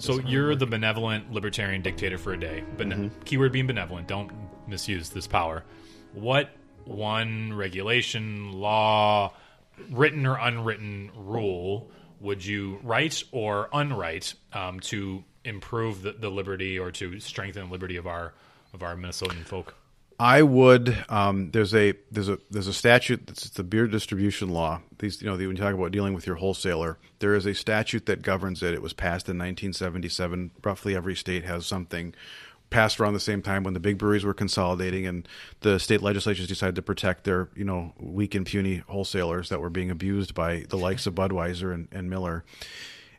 So you're the benevolent libertarian dictator for a day. Keyword being benevolent. Don't misuse this power. What one regulation, law, written or unwritten rule would you write or unwrite to improve the liberty or to strengthen the liberty of our Minnesotan folk? I would. There's a statute. It's the beer distribution law. These, when you talk about dealing with your wholesaler, there is a statute that governs it. It was passed in 1977. Roughly every state has something passed around the same time when the big breweries were consolidating, and the state legislatures decided to protect their, weak and puny wholesalers that were being abused by the likes of Budweiser and Miller.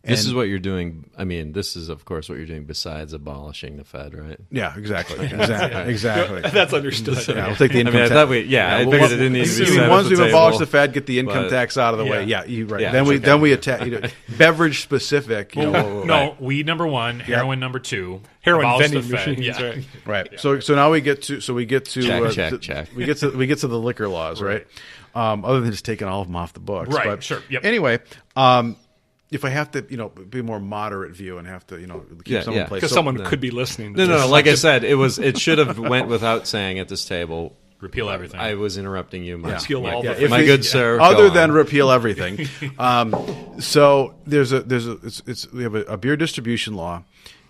This is what you're doing. I mean, this is, of course, what you're doing besides abolishing the Fed, right? Yeah, exactly. Exactly. That's understood. Yeah, we'll take the income tax. I figured it didn't need to be said once we've abolished the table, Fed, get the income tax out of the way. Yeah, you're right. Yeah, then we attack beverage specific. No, weed number 1, heroin number 2, heroin abolish vending the Fed. machines. Right. So now we get to check. we get to the liquor laws, right? Other than just taking all of them off the books, Right. But Sure. Yep. Anyway, if I have to, be a more moderate view and have to, keep someone in place. Because someone could be listening. No. Like I said, it should have went without saying at this table. Repeal everything. I was interrupting you, my good sir. Other than repeal everything, so we have a beer distribution law,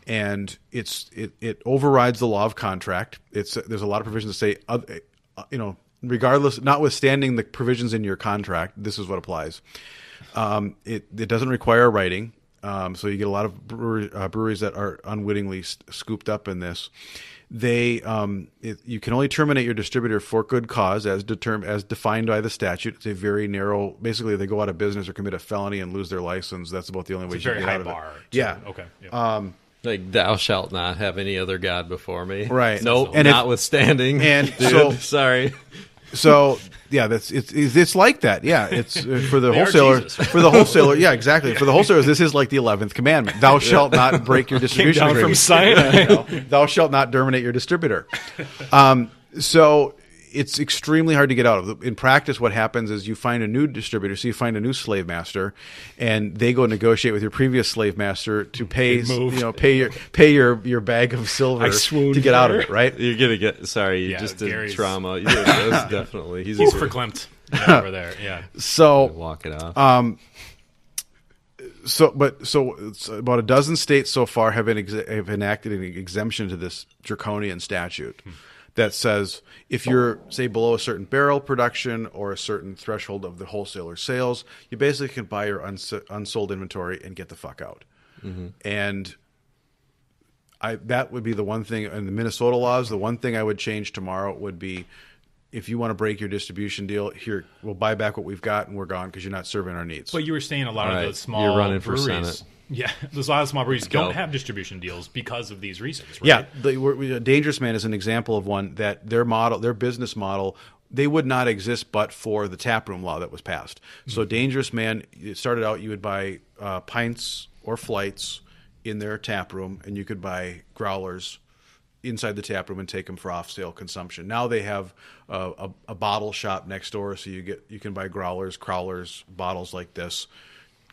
and it overrides the law of contract. There's a lot of provisions that say, regardless, notwithstanding the provisions in your contract, this is what applies. It doesn't require writing, so you get a lot of breweries that are unwittingly scooped up in this. You can only terminate your distributor for good cause as defined by the statute. It's a very narrow. Basically, they go out of business or commit a felony and lose their license. That's about the only way you can get out of it. Yeah. Okay. Yep. Like, thou shalt not have any other god before me. Right. Nope. And notwithstanding. And dude, sorry. So yeah, it's like that. Yeah, it's for the wholesaler. For the wholesaler, yeah, exactly. For the wholesalers, this is like the 11th commandment: "Thou shalt not break your distribution Came down agreement." from Sinai. Thou shalt not terminate your distributor. So it's extremely hard to get out of. In practice, what happens is you find a new distributor, so you find a new slave master, and they go negotiate with your previous slave master to pay your bag of silver to get out of it. Right? You're gonna get you just did Gary's trauma. That's definitely he's verklempt over there. Yeah. So walk it off. So it's about a dozen states so far have enacted an exemption to this draconian statute. That says if you're, say, below a certain barrel production or a certain threshold of the wholesaler sales, you basically can buy your unsold inventory and get the fuck out. Mm-hmm. And that would be the one thing in the Minnesota laws. The one thing I would change tomorrow would be, if you want to break your distribution deal, here, we'll buy back what we've got and we're gone because you're not serving our needs. But you were saying a lot of the small You're running breweries. For Senate. Yeah, there's a lot of small breweries don't have distribution deals because of these reasons, right? Yeah, Dangerous Man is an example of one that their business model, they would not exist but for the taproom law that was passed. Mm-hmm. So Dangerous Man, it started out, you would buy pints or flights in their taproom, and you could buy growlers inside the taproom and take them for off-sale consumption. Now they have a bottle shop next door, so you can buy growlers, crowlers, bottles like this.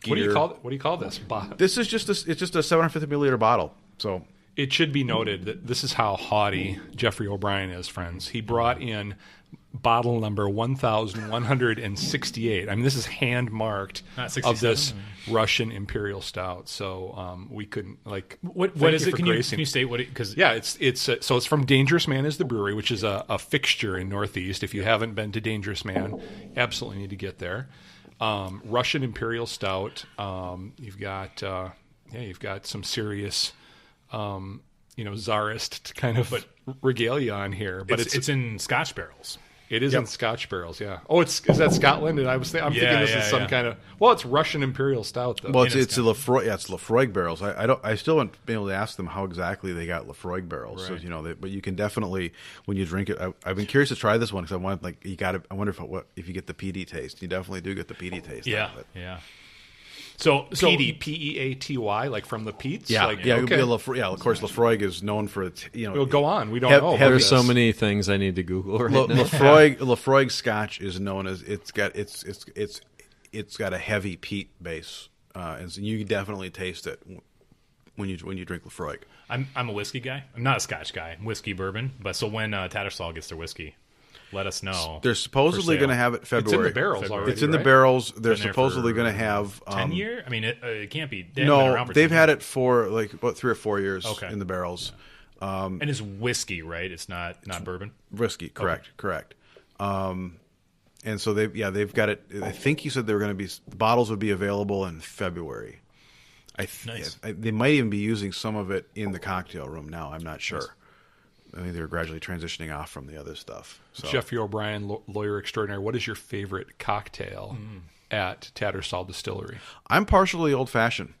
What do you call this? This is just it's just a 750 milliliter bottle. So it should be noted that this is how haughty Jeffrey O'Brien is, friends. He brought in bottle number 1,168. I mean, this is hand marked of this Russian Imperial Stout. So we couldn't what is it? Can you state what? Because it's from Dangerous Man is the brewery, which is a fixture in Northeast. If you haven't been to Dangerous Man, absolutely need to get there. Russian Imperial Stout. You've got some serious, czarist kind of regalia on here. But it's in Scotch barrels. It is in Scotch barrels, yeah. Oh, is that Scotland? And I'm thinking this is some kind of. Well, it's Russian Imperial Stout though. Well, it's Lefroy. Yeah, it's Lefroy barrels. I still haven't been able to ask them how exactly they got Lefroy barrels. Right. So but you can definitely, when you drink it. I've been curious to try this one because I wonder if you get the peaty taste. You definitely do get the peaty taste. Yeah, out of it. yeah. So peaty, Peaty, like from the peats. Yeah, okay. Of course, Lefroy is known for its. We'll go on. We don't know. There's so many things I need to Google right now. Lefroy Scotch is known as it's got a heavy peat base, and so you definitely taste it when you drink Lefroy. I'm a whiskey guy. I'm not a Scotch guy. I'm whiskey bourbon. But so when Tattersall gets their whiskey, let us know. They're supposedly For going to sale. have it It's in February. the barrels February. already. It's in the right? barrels. They're Been there supposedly for going to have 10 year. I mean, it can't be. They haven't been No, around for they've 10 had years. it for like about 3 or 4 years Okay. in the barrels. And it's whiskey, right? It's not bourbon. Whiskey, correct. And so they've got it. I think he said they were going to be the bottles would be available in February. Nice. They might even be using some of it in the cocktail room now. I'm not sure. Nice. I think they're gradually transitioning off from the other stuff. So. Jeffrey O'Brien, lawyer extraordinary. What is your favorite cocktail at Tattersall Distillery? I'm partially old fashioned.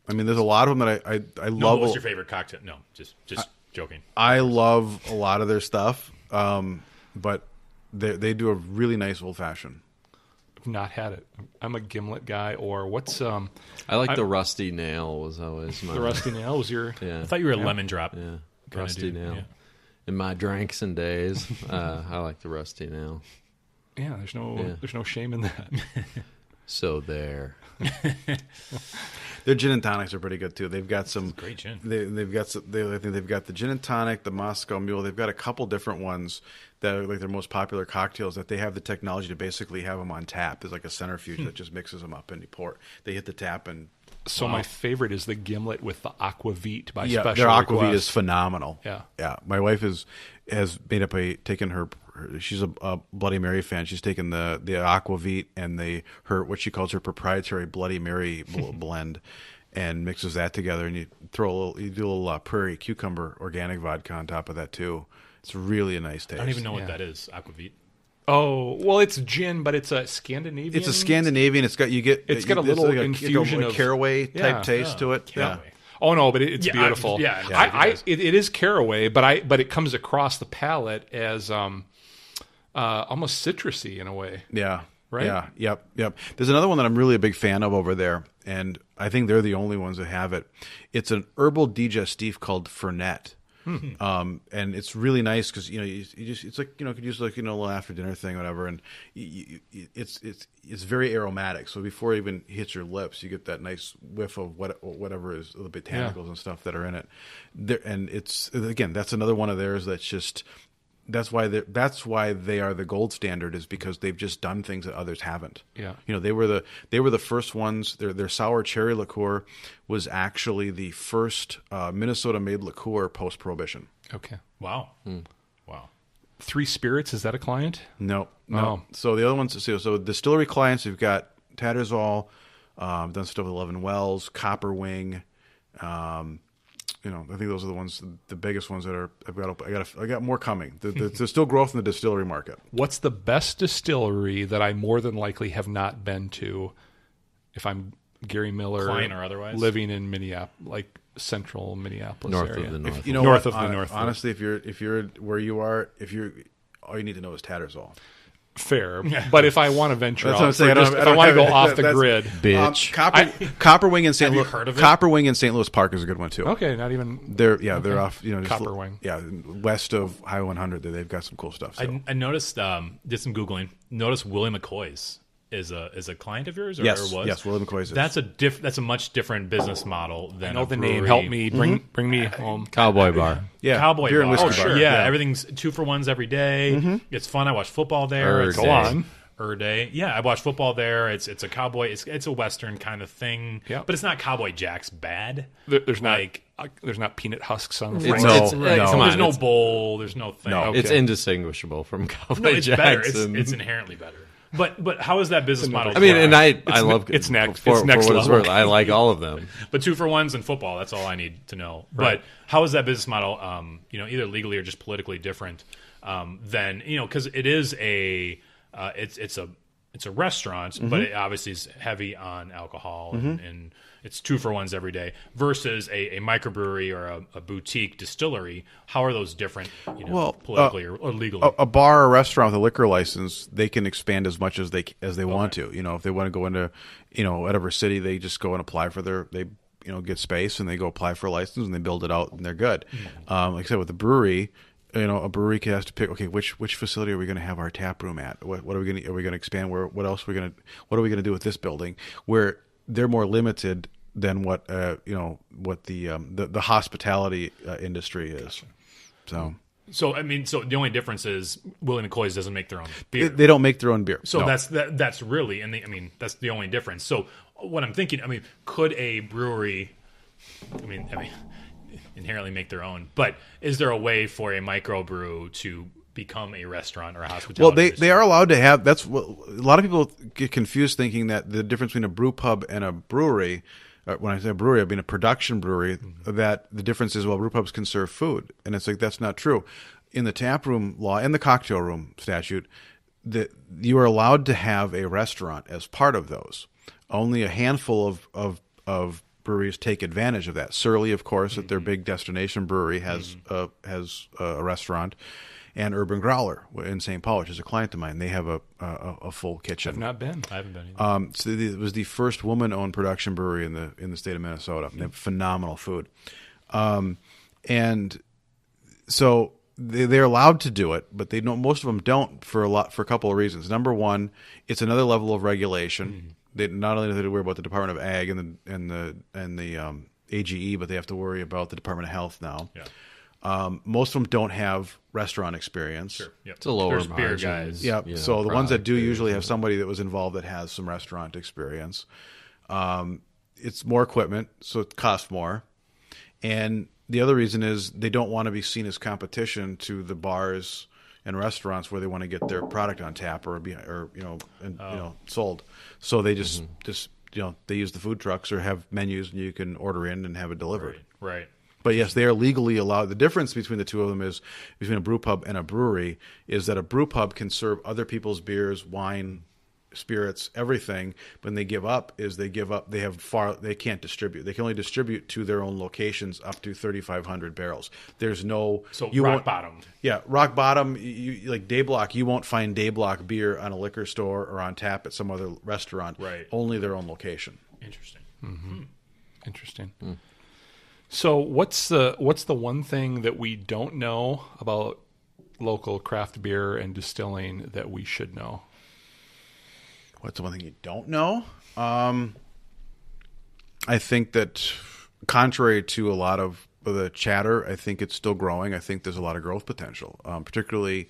I mean, there's a lot of them that I No, love. what's your favorite cocktail? No, just joking. I love a lot of their stuff, but they do a really nice old fashioned. I've not had it. I'm a gimlet guy. Or what's I like the rusty nail was always my the Rusty Nail? Was your Yeah, I thought you were a lemon drop. yeah, kinda rusty dude, nail. yeah. In my drinks and days, I like the rusty nail. yeah? There's no shame in that. So there. Their gin and tonics are pretty good too. They've got some Great gin. They've got some, I think they've got the gin and tonic, the Moscow Mule. They've got a couple different ones that are like their most popular cocktails that they have the technology to basically have them on tap. There's like a centrifuge that just mixes them up and you pour. They hit the tap and So my favorite is the gimlet with the aquavit by yeah, special their aquavit request. is phenomenal. Yeah. My wife has made up taken her. She's a Bloody Mary fan. She's taken the aquavit and what she calls her proprietary Bloody Mary blend, and mixes that together. And you do a little prairie cucumber organic vodka on top of that too. It's really a nice taste. I don't even know what Yeah. that is. Aquavit. Oh, well, it's gin, but it's a Scandinavian. It's a Scandinavian. It's got a little like infusion a of- caraway type Yeah. taste to it. Caraway. Yeah. Oh no, but it's Yeah, beautiful. yeah, it is. It is caraway, but it comes across the palate as almost citrusy in a way. Yeah. Right? Yeah. Yep. There's another one that I'm really a big fan of over there, and I think they're the only ones that have it. It's an herbal digestif called Fernet. And it's really nice because it's like could use like a little after dinner thing or whatever, and it's very aromatic. So before it even hits your lips, you get that nice whiff of whatever is the botanicals and stuff that are in it. And it's again that's another one of theirs that's just. That's why they are the gold standard, is because they've just done things that others haven't. Yeah. They were the first ones. Their sour cherry liqueur was actually the first Minnesota made liqueur post Prohibition. Okay. Wow. Wow. Three Spirits, is that a client? No. Oh. So the other ones, so distillery clients, you've got Tattersall, done stuff with 11 Wells, Copper Wing. I think those are the ones, the biggest ones that are. I got more coming. There's still growth in the distillery market. What's the best distillery that I more than likely have not been to if I'm Gary Miller, Client or otherwise? living in Minneapolis, like central Minneapolis North area? of the north. North of the north. Honestly, if you're where you are, all you need to know is Tattersall. Fair, but if I want to venture That's out, what I'm saying. if I want to go off the grid, Bitch. Copper Wing in St. Have you Louis. heard of it? Copper Wing in St. Louis Park is a good one too. okay, not even. They're off. Just Copper Wing. Yeah, west of Highway 100. They've got some cool stuff. So. I noticed. Did some googling. Noticed Willie McCoy's is a client of yours, or Yes, was? yes, Willie McCoy's is. That's a much different business model than I know a the brewery. name. Help me bring me home. Cowboy bar. Yeah, Cowboy beer and bar. whiskey Oh, bar. sure. Yeah, everything's 2-for-1s every day. It's fun. I watch football there. Er It's day. Go on. Day. Yeah, I watch football there. It's a cowboy. It's a western kind of thing. Yeah. But it's not Cowboy Jack's bad. There's not Like- there's not peanut husks on the It's- front. it's- Right. come There's on, no it's- bowl. There's no thing. No. Okay. It's indistinguishable from Cowboy No, it's better. Jackson. It's inherently better. But how is that business model? I mean, work? and I love it's next- for it's next what it's level. worth. I like all of them. But 2-for-1s in football, that's all I need to know. Right. But how is that business model, either legally or just politically different than, because it is it's a restaurant, but it obviously is heavy on alcohol and it's 2-for-1s every day versus a microbrewery or a boutique distillery. How are those different, politically or legally? a bar or restaurant with a liquor license, they can expand as much as they want to. If they want to go into whatever city, they just go and apply for they get space and they go apply for a license and they build it out and they're good. Like I said, with the brewery, a brewery has to pick. Okay, which facility are we going to have our tap room at? What are we going to expand? What else are we going to do with this building? Where they're more limited. than what what the hospitality industry is. So So the only difference is Willie McCoy's doesn't make their own beer. they don't make their own beer. So No. that's really, that's the only difference. So what I'm thinking, could a brewery, inherently make their own, but is there a way for a microbrew to become a restaurant or a hospitality? Well, they are allowed to have. That's what a lot of people get confused, thinking that the difference between a brew pub and a brewery. When I say brewery, I mean a production brewery. That the difference is, brew pubs can serve food, and it's like that's not true. In the taproom law and the cocktail room statute, that you are allowed to have a restaurant as part of those. Only a handful of breweries take advantage of that. Surly, of course, at their big destination brewery has a restaurant. And Urban Growler in St. Paul, which is a client of mine, they have a full kitchen. I've not been. I haven't been either. So it was the first woman-owned production brewery in the state of Minnesota. They have phenomenal food, and so they're allowed to do it, but they don't. Most of them don't for a couple of reasons. Number one, it's another level of regulation. They not only have to worry about the Department of Ag and the AGE, but they have to worry about the Department of Health now. Yeah. Most of them don't have restaurant experience. Sure. Yep. It's a lower There's beer margin. guys. Yeah. you know, So the ones that do product usually is- have somebody that was involved that has some restaurant experience. It's more equipment, so it costs more. And the other reason is they don't want to be seen as competition to the bars and restaurants where they want to get their product on tap or sold. So they just they use the food trucks or have menus and you can order in and have it delivered. Right. But yes, they are legally allowed. The difference between the two of them is between a brew pub and a brewery is that a brew pub can serve other people's beers, wine, spirits, everything. When they give up, they can't distribute. They can only distribute to their own locations up to 3,500 barrels. There's no rock bottom. Yeah, rock bottom. You like Dayblock. You won't find Dayblock beer on a liquor store or on tap at some other restaurant. Right. Only their own location. Interesting. Interesting. So what's the one thing that we don't know about local craft beer and distilling that we should know? What's the one thing you don't know? I think that contrary to a lot of the chatter, I think it's still growing. I think there's a lot of growth potential, particularly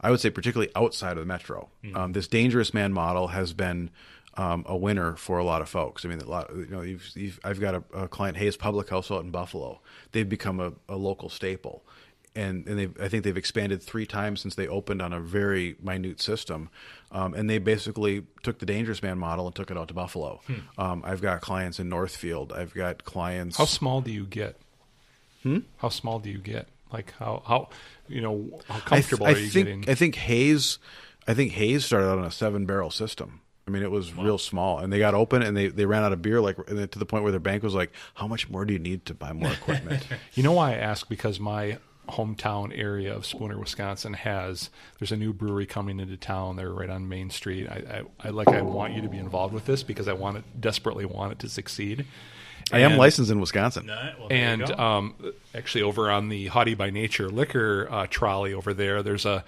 outside of the metro. This Dangerous Man model has been a winner for a lot of folks. I've got a client, Hayes Public House out in Buffalo. They've become a local staple. And I think they've expanded 3 times since they opened on a very minute system. And they basically took the Dangerous Man model and took it out to Buffalo. I've got clients in Northfield. I've got clients. How small do you get? How small do you get? Like how comfortable are you getting? I think Hayes started out on a 7-barrel system. It was real small, and they got open, and they ran out of beer, to the point where their bank was like, "How much more do you need to buy more equipment?" You know why I ask? Because my hometown area of Spooner, Wisconsin there's a new brewery coming into town. They're right on Main Street. I want you to be involved with this because I desperately want it to succeed. I am licensed in Wisconsin. Actually over on the Haughty by Nature liquor trolley over there's a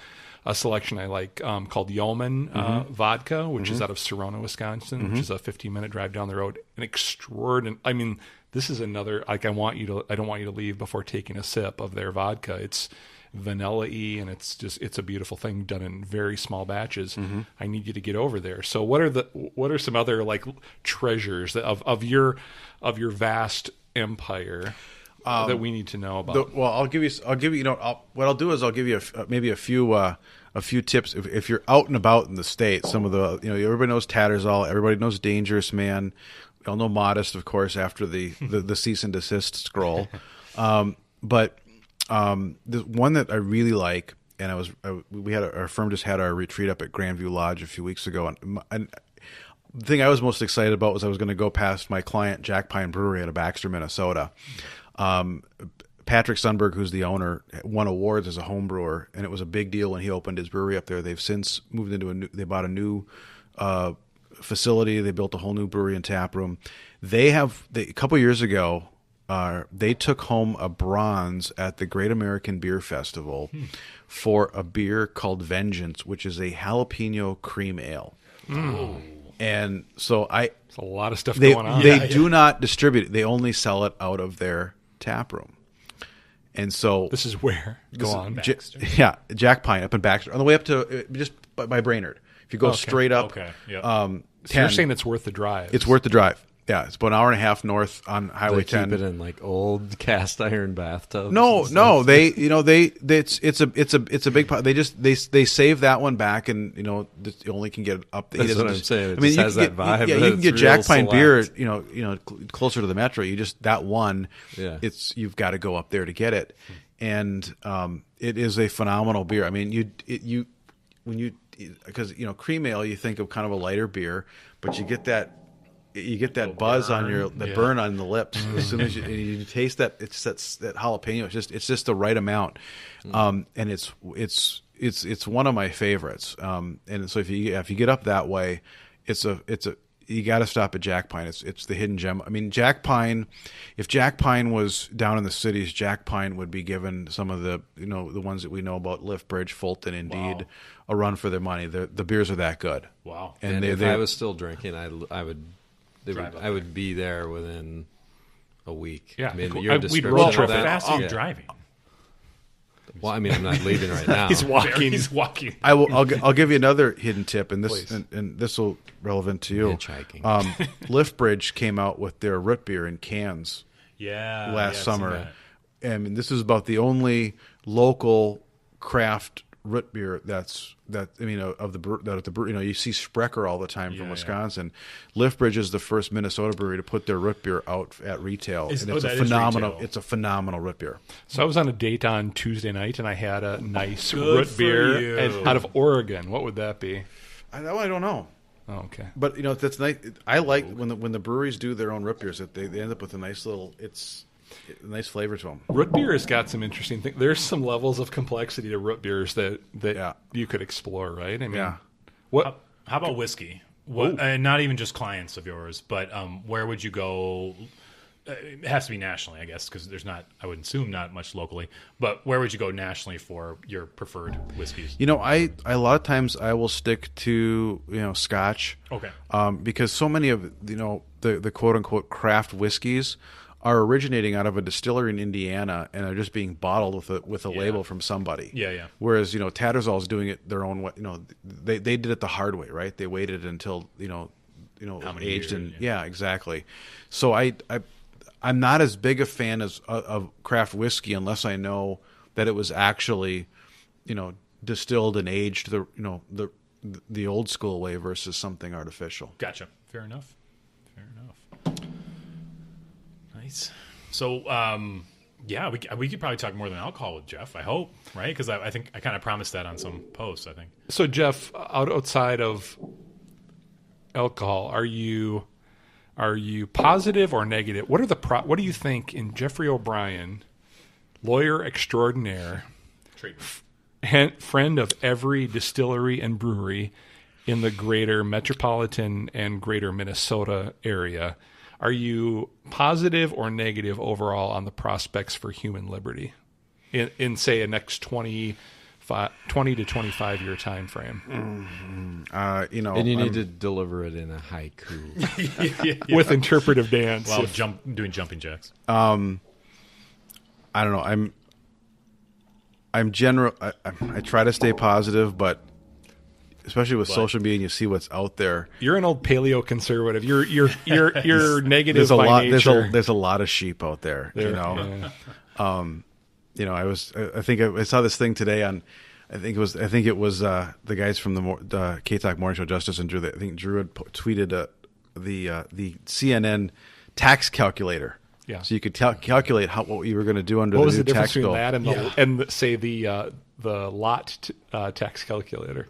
selection I like called Yeoman Vodka, which is out of Serona, Wisconsin, which is a 15-minute drive down the road. An extraordinary. This is another. I don't want you to leave before taking a sip of their vodka. It's vanilla-y, and it's a beautiful thing done in very small batches. I need you to get over there. So what are some other treasures of your vast empire that we need to know about? I'll give you. What I'll do is I'll give you maybe a few tips if you're out and about in the state. Some of the everybody knows Tattersall, everybody knows Dangerous Man. We all know Modest, of course, after the cease and desist scroll. But the one that I really like, and our firm just had our retreat up at Grandview Lodge a few weeks ago, and the thing I was most excited about was I was going to go past my client Jack Pine Brewery out of Baxter, Minnesota. Patrick Sundberg, who's the owner, won awards as a home brewer, and it was a big deal when he opened his brewery up there. They've since moved into they bought a new facility. They built a whole new brewery and tap room. A couple years ago, they took home a bronze at the Great American Beer Festival for a beer called Vengeance, which is a jalapeno cream ale. And so There's a lot of stuff they going on. they do not distribute it. They only sell it out of their tap room. And so This is where. Go on. Jack Pine up in Baxter, on the way up to just by Brainerd. If you go straight up, Okay, yep. So you're saying it's worth the drive. it's worth the drive. Yeah, it's about an hour and a half north on Highway They 10. keep it in like old cast iron bathtubs. No, and stuff. no, it's a big pot. They save that one back, and you only can get up. That's what I'm saying. It I mean, just you has can that vibe. Yeah, that you can it's get real Jack Pine beer. select. Closer to the metro. You just that one. Yeah. You've got to go up there to get it, and it is a phenomenal beer. I mean, because cream ale, you think of kind of a lighter beer, but you get that. You get that buzz on your burn on the lips as soon as you taste that. It's that jalapeno. It's just the right amount, and it's one of my favorites. And so if you get up that way, you got to stop at Jack Pine. It's the hidden gem. I mean, Jack Pine. If Jack Pine was down in the cities, Jack Pine would be given some of the the ones that we know about, Liftbridge, Fulton, Indeed, a run for their money. The beers are that good. Wow. And if I was still drinking, I would be there within a week. Yeah. I mean, We'd your road description trip of How that. fast are you yeah. driving? Well, I mean, I'm not leaving right now. He's walking. He's walking. I'll give you another hidden tip, and Please. this will relevant to you. Hitchhiking. Liftbridge came out with their root beer in cans Yeah. last I've summer. seen that. I mean, this is about the only local craft root beer of the brew. You see Sprecher all the time from Yeah, Wisconsin. Liftbridge is the first Minnesota brewery to put their root beer out at retail, and it's that a is phenomenal. retail. It's a phenomenal root beer. So I was on a date on Tuesday night, and I had a nice Good root for beer you. out of Oregon. What would that be? I don't know. Oh, okay. But that's nice. I like when the breweries do their own root beers, that they end up with a nice little a nice flavor to them. Root beer has got some interesting things. There's some levels of complexity to root beers that you could explore, right? I mean, Yeah. what? How about whiskey? What? Not even just clients of yours, but where would you go? It has to be nationally, I guess, because there's not. I would assume not much locally. But where would you go nationally for your preferred whiskeys? I a lot of times I will stick to Scotch. Okay. Because so many of the quote unquote craft whiskeys are originating out of a distillery in Indiana and are just being bottled with a label from somebody. Yeah. Whereas Tattersall's doing it their own way. They did it the hard way, right? They waited until How many aged years, and exactly. So I'm not as big a fan of craft whiskey unless I know that it was actually distilled and aged the old school way versus something artificial. Gotcha. Fair enough. Nice. So, we could probably talk more than alcohol with Jeff. I hope, right? Because I think I kind of promised that on some posts. I think. So, Jeff, outside of alcohol, are you positive or negative? What do you think in Jeffrey O'Brien, lawyer extraordinaire, friend of every distillery and brewery in the greater metropolitan and greater Minnesota area? Are you positive or negative overall on the prospects for human liberty in say, a next 20 to 25 year time frame? And you need to deliver it in a haiku. With interpretive dance. Well, doing jumping jacks. I don't know. I'm general. I try to stay positive, but especially with social media, and you see what's out there. You're an old paleo conservative. You're negative There's a by lot. nature. There's a lot of sheep out there. Yeah. I saw this thing today on. I think it was the guys from the K-Talk Morning Show, Justice and Drew. I think Drew had tweeted the CNN tax calculator. Yeah. So you could calculate what you were going to do under What the was new the difference tax between bill. that and say the lot tax calculator?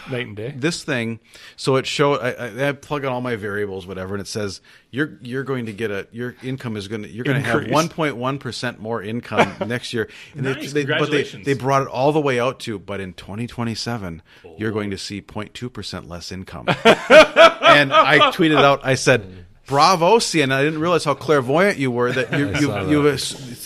Night and day. This thing, so it showed. I plug in all my variables, whatever, and it says you're going to get your income is going to you're going to have Increase. 1.1% more income next year. And Nice, but congratulations. they brought it all the way out to, but in 2027 you're going to see 0.2% less income. And I tweeted out, I said, Bravo, CNN. I didn't realize how clairvoyant you were. That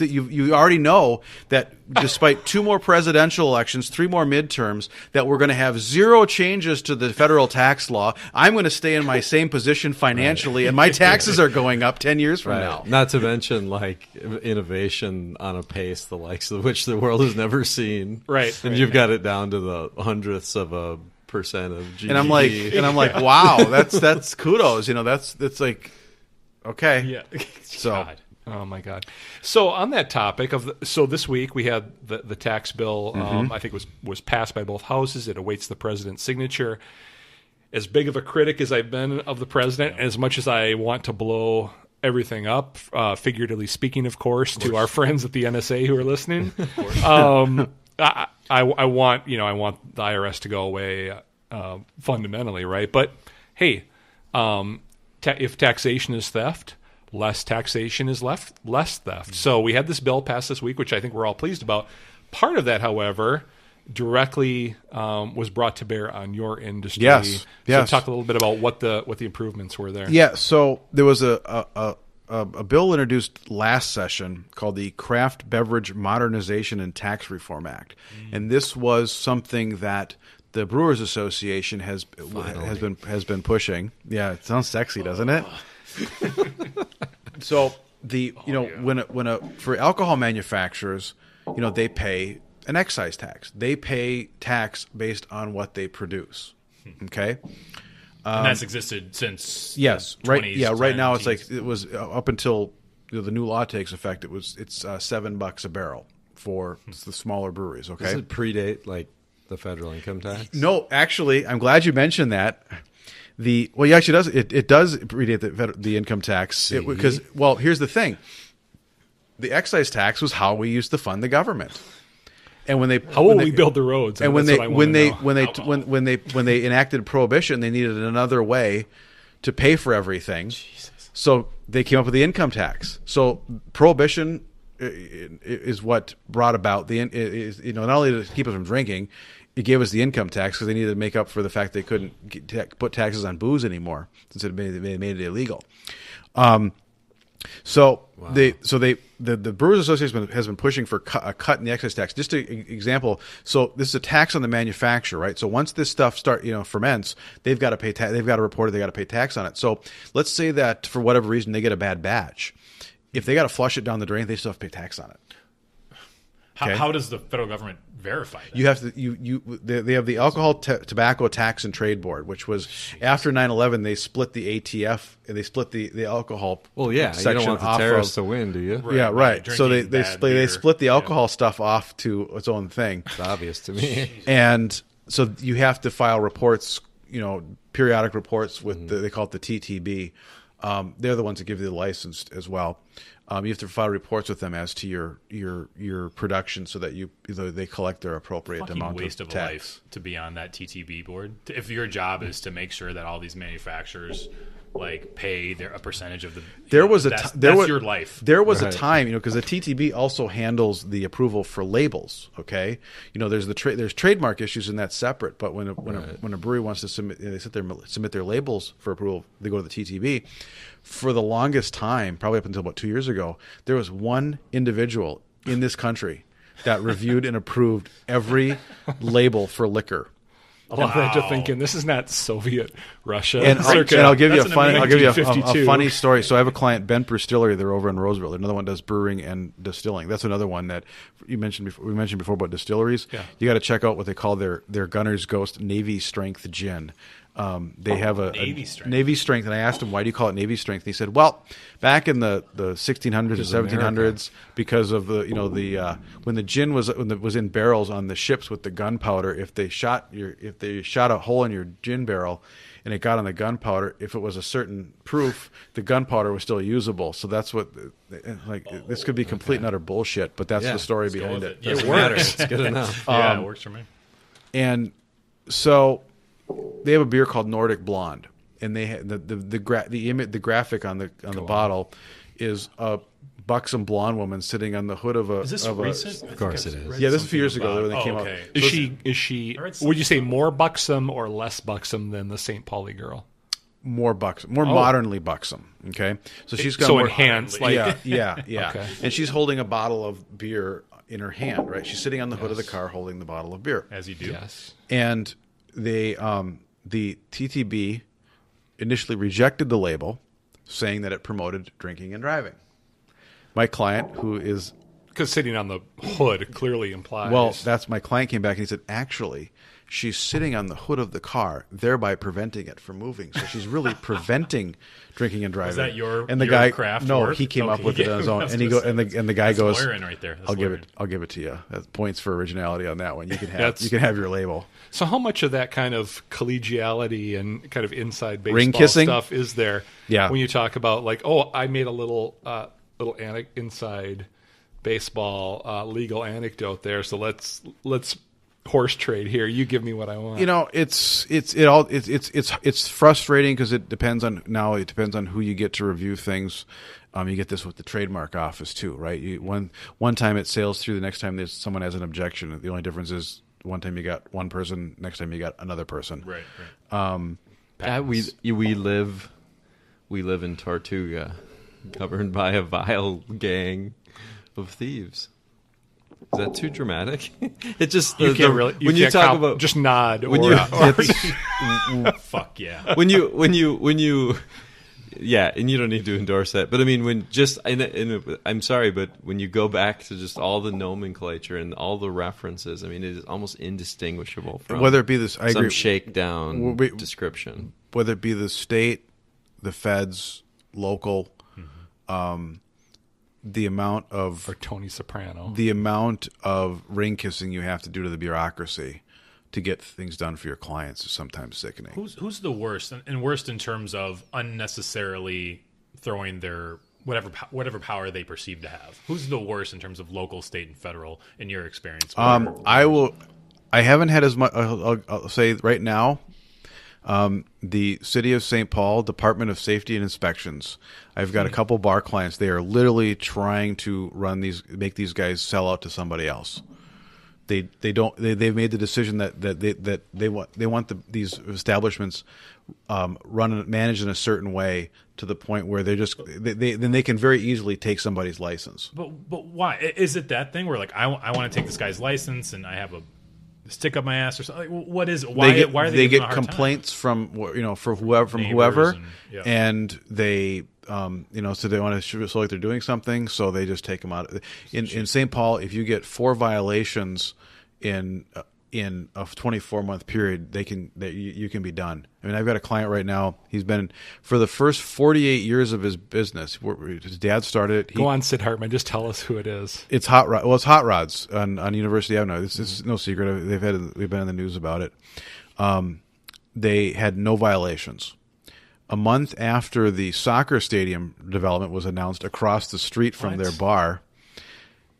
you already know that despite 2 more presidential elections, 3 more midterms, that we're going to have 0 changes to the federal tax law. I'm going to stay in my same position financially, and my taxes are going up 10 years from now. Not to mention like innovation on a pace the likes of which the world has never seen. Right. And you've got it down to the hundredths of a percent of GDP. And I'm like, wow, that's kudos. That's like, okay. Yeah. So. God. Oh my God! So on that topic so this week we had the tax bill. I think was passed by both houses. It awaits the president's signature. As big of a critic as I've been of the president, as much as I want to blow everything up, figuratively speaking, of course, to our friends at the NSA who are listening, I want the IRS to go away fundamentally, right? But hey, if taxation is theft, less taxation is less theft. So we had this bill passed this week, which I think we're all pleased about. Part of that, however, directly was brought to bear on your industry. Yes. So talk a little bit about what the improvements were there. Yeah. So there was a bill introduced last session called the Craft Beverage Modernization and Tax Reform Act, and this was something that the Brewers Association has been pushing. Yeah, it sounds sexy, doesn't it? So for alcohol manufacturers, they pay an excise tax. They pay tax based on what they produce. Okay. And that's existed since right. 20s, Yeah, right now 10s. it's like it was up until the new law takes effect. It's $7 a barrel for the smaller breweries. Okay. Does it predate like the federal income tax? No, actually, I'm glad you mentioned that. It actually does. It does predate the income tax because here's the thing: the excise tax was how we used to fund the government. And when they we build the roads? And when they enacted prohibition, they needed another way to pay for everything. Jesus. So they came up with the income tax. So prohibition is what brought about not only to keep us from drinking, it gave us the income tax because they needed to make up for the fact they couldn't put taxes on booze anymore since they made it illegal. The Brewers Association has been pushing for a cut in the excise tax. Just an example. So this is a tax on the manufacturer, right? So once this stuff ferments, they've got to pay. They've got to report it. They got to pay tax on it. So let's say that for whatever reason they get a bad batch. If they got to flush it down the drain, they still have to pay tax on it. Okay? How does the federal government verify that? You have to. They have the Alcohol, Tobacco Tax and Trade Board, which was after 9/11. They split the ATF and they split the alcohol. Well, yeah, section you don't want the off terrorists to win, do you? Right, yeah, right. So drinking they bad beer. split the alcohol stuff off to its own thing. It's obvious to me. And so you have to file reports, periodic reports with they call it the TTB. They're the ones that give you the license as well. You have to file reports with them as to your production, so that they collect their appropriate Fucking amount waste of a tax. life to be on that TTB board. If your job is to make sure that all these manufacturers pay a percentage of the, that's your life. There was a time, because the TTB also handles the approval for labels. Okay, there's there's trademark issues, and that's separate. But when a brewery wants to submit their labels for approval, they go to the TTB. For the longest time, probably up until about 2 years ago, there was one individual in this country that reviewed and approved every label for liquor. I love that to thinking this is not Soviet Russia. And I'll give you a a funny story. So I have a client, Ben Distillery. They're over in Roseville. Another one does brewing and distilling. That's another one that you mentioned before. We mentioned before about distilleries. Yeah. You got to check out what they call their Gunner's Ghost Navy Strength Gin. They have a Navy Strength, and I asked him, why do you call it Navy Strength? And he said, well, back in the 1600s and 1700s, because of when the gin was in barrels on the ships with the gunpowder, if they shot a hole in your gin barrel and it got on the gunpowder, if it was a certain proof, the gunpowder was still usable. So that's what this could be complete and utter bullshit, but that's the story behind it. Yes, It works. It's good enough. Yeah, it works for me. And so they have a beer called Nordic Blonde, and they the graphic on the bottle is a buxom blonde woman sitting on the hood of a. Is this recent? Of course it is. Yeah, this is a few years ago when they came out. Is she? Would you say more buxom or less buxom than the St. Pauli girl? more buxom, more modernly buxom. Okay, so she's got So more enhanced, like yeah. Okay. And she's holding a bottle of beer in her hand, right? She's sitting on the hood of the car holding the bottle of beer. As you do. yes. And they, the TTB initially rejected the label, saying that it promoted drinking and driving. My client, who is Because sitting on the hood clearly implies. well, that's my client came back and he said, actually, she's sitting on the hood of the car, thereby preventing it from moving. So she's really preventing drinking and driving. Is that your and the your guy? craft No, work? he came up Okay, with it yeah, on his I own, was and he gonna go say, and the guy that's goes, lawyering right there. That's I'll give lawyering. it. I'll give it to you. That's points for originality on that one. You can have. That's- You can have your label. So how much of that kind of collegiality and kind of inside baseball Ring kissing? stuff is there? Yeah. When you talk about like, oh, I made a little inside baseball legal anecdote there. So let's horse trade here. You give me what I want. You know, it's frustrating because it depends on who you get to review things. You get this with the trademark office too, right? One time it sails through, the next time someone has an objection. The only difference is one time you got one person, next time you got another person. Right. We live in Tortuga, governed by a vile gang of thieves. Is that too dramatic? It just you can't really. when you can't talk about just nod when or, you Fuck yeah. when you yeah, and you don't need to endorse that. But I mean, when just I'm sorry, but when you go back to just all the nomenclature and all the references, I mean, it is almost indistinguishable from Whether it be this, I some agree. shakedown description. Whether it be the state, the feds, local, the amount of or Tony Soprano. the amount of ring kissing you have to do to the bureaucracy to get things done for your clients is sometimes sickening. Who's the worst, and worst in terms of unnecessarily throwing their whatever power they perceive to have? Who's the worst in terms of local, state, and federal in your experience? I haven't had as much. I'll say right now, the City of St. Paul Department of Safety and Inspections. I've got a couple bar clients. They are literally trying to make these guys sell out to somebody else. They've made the decision that they want these establishments run and managed in a certain way to the point where then they can very easily take somebody's license. But why is it that thing where like I want to take this guy's license and I have a stick up my ass or something? Like, what is it? Why are they get giving a hard complaints time? from whoever, and- and they so they want to show like they're doing something, so they just take them out. In St. Paul, if you get 4 violations in a 24-month period, you can be done. I mean, I've got a client right now. He's been for the first 48 years of his business. His dad started it. Go on, Sid Hartman. Just tell us who it is. It's Hot Rod. Well, it's Hot Rods on University Avenue. It's no secret. We've been in the news about it. They had no violations. A month after the soccer stadium development was announced across the street from their bar,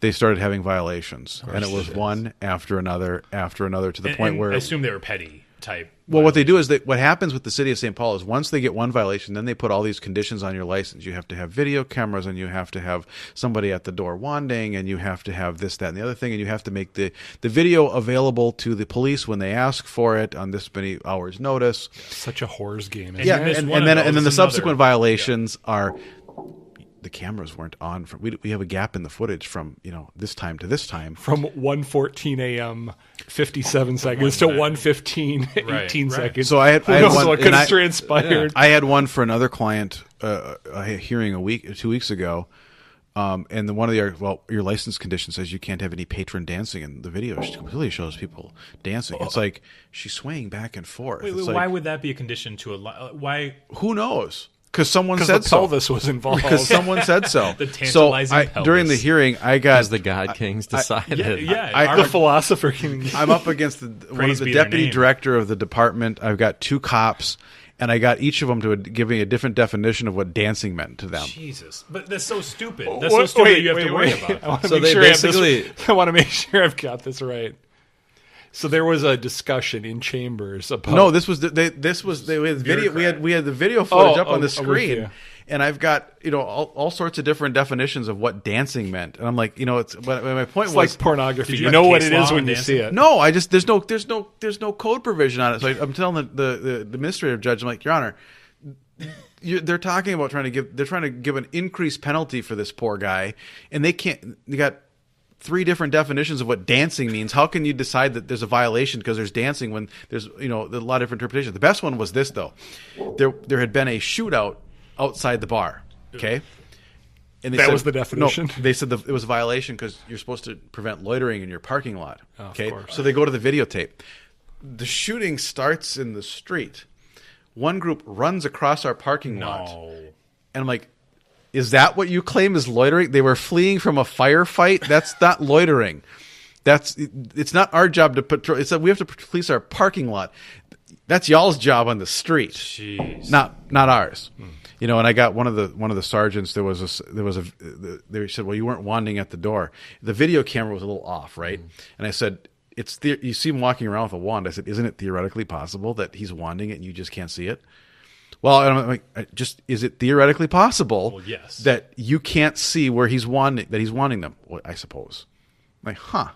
they started having violations, and it was one after another to the point where I assume they were petty type. Well, what they do is what happens with the City of St. Paul is once they get one violation, then they put all these conditions on your license. You have to have video cameras, and you have to have somebody at the door wanding, and you have to have this, that, and the other thing, and you have to make the video available to the police when they ask for it on this many hours' notice. Such a whore's game. And Yeah, you miss and one of then those, the another. subsequent violations are the cameras weren't on. We have a gap in the footage from this time to this time. From 1:14 a.m. 57 seconds to 1:15 18 right. seconds. So I had Who knows one, what could have transpired. I had one for another client a hearing 2 weeks ago, and one of your license conditions says you can't have any patron dancing, and the video completely shows people dancing. It's like she's swaying back and forth. Wait, It's why like, would that be a condition to why? who knows? Because someone Because said the so. pelvis was involved. Because someone said so. The tantalizing pelvis. During the hearing, I got As the God Kings decided. Yeah, the philosopher king. I'm up against one Praise of the be their deputy name. director of the department. I've got 2 cops, and I got each of them to give me a different definition of what dancing meant to them. Jesus, but that's so stupid. That's so stupid that you have to worry about. I want to So make they sure basically- I want to make sure I've got this right. So there was a discussion in chambers about No, this was we had video. We had the video footage up on the I'm with screen, you. and I've got all sorts of different definitions of what dancing meant, and I'm like, it's. But my point it's was, like pornography. Did you You have know what case it is law when on you dancing? see it. no, there's no code provision on it. So I'm telling the administrative judge, I'm like, Your Honor, they're talking about trying to give an increased penalty for this poor guy, and they got 3 different definitions of what dancing means. How can you decide that there's a violation because there's dancing when there's a lot of different interpretations? The best one was this though. There had been a shootout outside the bar. Okay. And that was the definition? No, they said it was a violation because you're supposed to prevent loitering in your parking lot. Okay. Of course. So they go to the videotape. The shooting starts in the street. One group runs across our parking lot. And I'm like, is that what you claim is loitering? They were fleeing from a firefight? That's not loitering. It's not our job to patrol. It's that we have to police our parking lot. That's y'all's job on the street. Jeez. Not ours. And I got one of the sergeants. They said, well, you weren't wanding at the door. The video camera was a little off, right? And I said, you see him walking around with a wand. I said, isn't it theoretically possible that he's wanding it and you just can't see it? Well, and I'm like, is it theoretically possible yes. that you can't see where he's wanding them? Well, I suppose. I'm like, huh.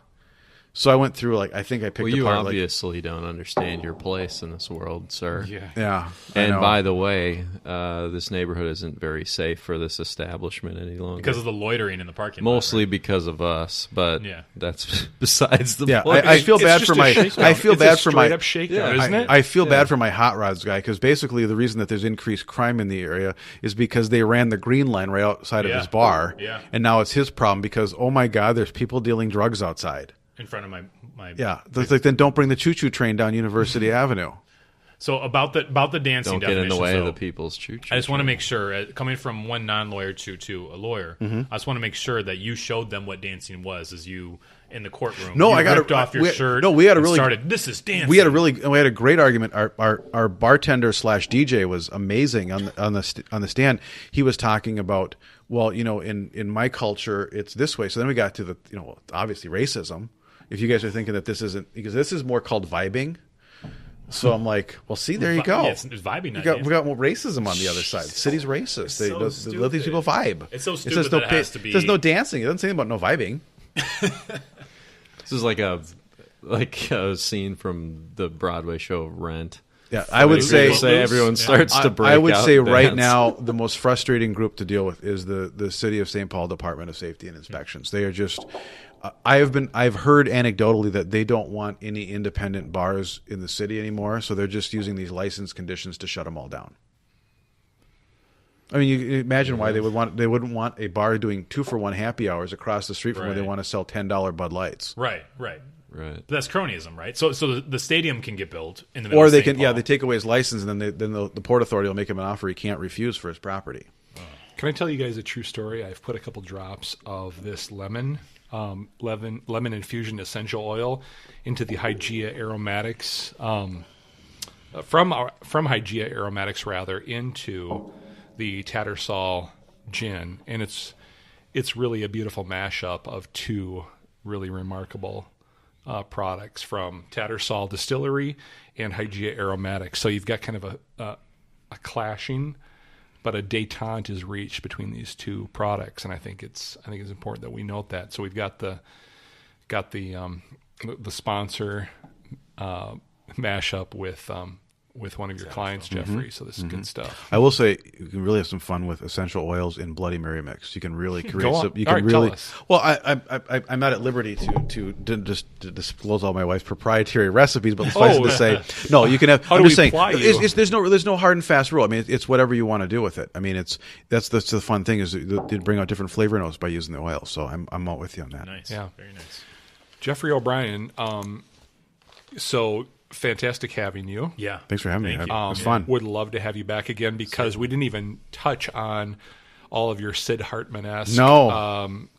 So I went through, I think I picked apart. Well, you obviously don't understand your place in this world, sir. Yeah. And by the way, this neighborhood isn't very safe for this establishment any longer. Because of the loitering in the parking lot. Mostly because of us, but that's besides the point. point. I feel bad for my... I feel bad for my... Straight up shakedown, isn't it? I feel bad for my hot rods guy, because basically the reason that there's increased crime in the area is because they ran the green line right outside of his bar. Yeah. And now it's his problem because, oh my God, there's people dealing drugs outside. In front of my it's like, then don't bring the choo-choo train down University Avenue. So about the dancing, don't get in the way of the people's choo-choo. I just want to make sure, coming from one non-lawyer to a lawyer, I just want to make sure that you showed them what dancing was as you in the courtroom. No, I got ripped off your shirt. No, we had a really started. This is dancing. We had a great argument. Our bartender / DJ was amazing on the stand. He was talking about, well, in my culture it's this way. So then we got to the obviously racism. If you guys are thinking that this isn't, because this is more called vibing. So I'm like, well, see, there you go. Yeah, it's vibing. We got more racism on the other side. The city's racist. They let these people vibe. It's so stupid that it has to be. There's no dancing. It doesn't say anything about no vibing. This is like a scene from the Broadway show Rent. Yeah, I would say everyone starts to break out. I would say right dance. now the most frustrating group to deal with is the City of St. Paul Department of Safety and Inspections. They are just. I've heard anecdotally that they don't want any independent bars in the city anymore, so they're just using these license conditions to shut them all down. I mean, you imagine why they wouldn't want a bar doing 2-for-1 happy hours across the street from where they want to sell $10 Bud Lights. Right. Right. But that's cronyism, right? So the stadium can get built in the middle. Or of they St. can, Paul. they take away his license, and then the Port Authority will make him an offer he can't refuse for his property. Can I tell you guys a true story? I've put a couple drops of this lemon infusion essential oil into the Hygieia aromatics from Hygieia aromatics into the Tattersall gin, and it's really a beautiful mashup of two really remarkable products from Tattersall Distillery and Hygieia aromatics. So you've got kind of a clashing, but a détente is reached between these two products, and I think it's important that we note that. So we've got the sponsor mashup with one of your clients, Jeffrey. So this is good stuff. I will say you can really have some fun with essential oils in Bloody Mary mix. You can really create Go on. some. You All can right, really. tell us. Well, I'm not at liberty to disclose all my wife's proprietary recipes, but suffice it to say, no, you can have. How I'm do just we saying, ply you? there's no hard and fast rule. I mean, it's whatever you want to do with it. I mean, that's the fun thing is they bring out different flavor notes by using the oil. So I'm out with you on that. Nice. Yeah. Very nice. Jeffrey O'Brien. So fantastic having you. Yeah. Thanks for having me. Thank It you. was fun. Would love to have you back again because we didn't even touch on all of your Sid Hartman-esque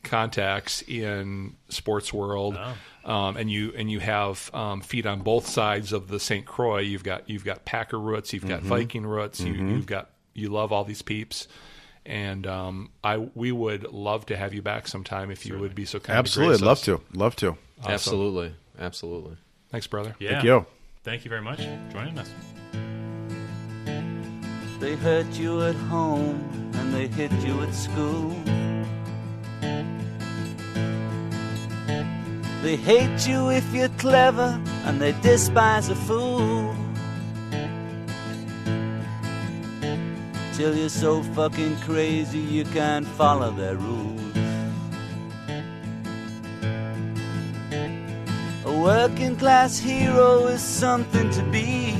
contacts in sports world. And you have feet on both sides of the St. Croix. You've got Packer roots, you've got Viking roots, you love all these peeps. And we would love to have you back sometime if you would be so kind. Absolutely, to grace us. love to. Awesome. Absolutely. Thanks, brother. Yeah. Thank you. Thank you very much for joining us. They hurt you at home and they hit you at school. They hate you if you're clever and they despise a fool. till you're so fucking crazy you can't follow their rules. A working class hero is something to be.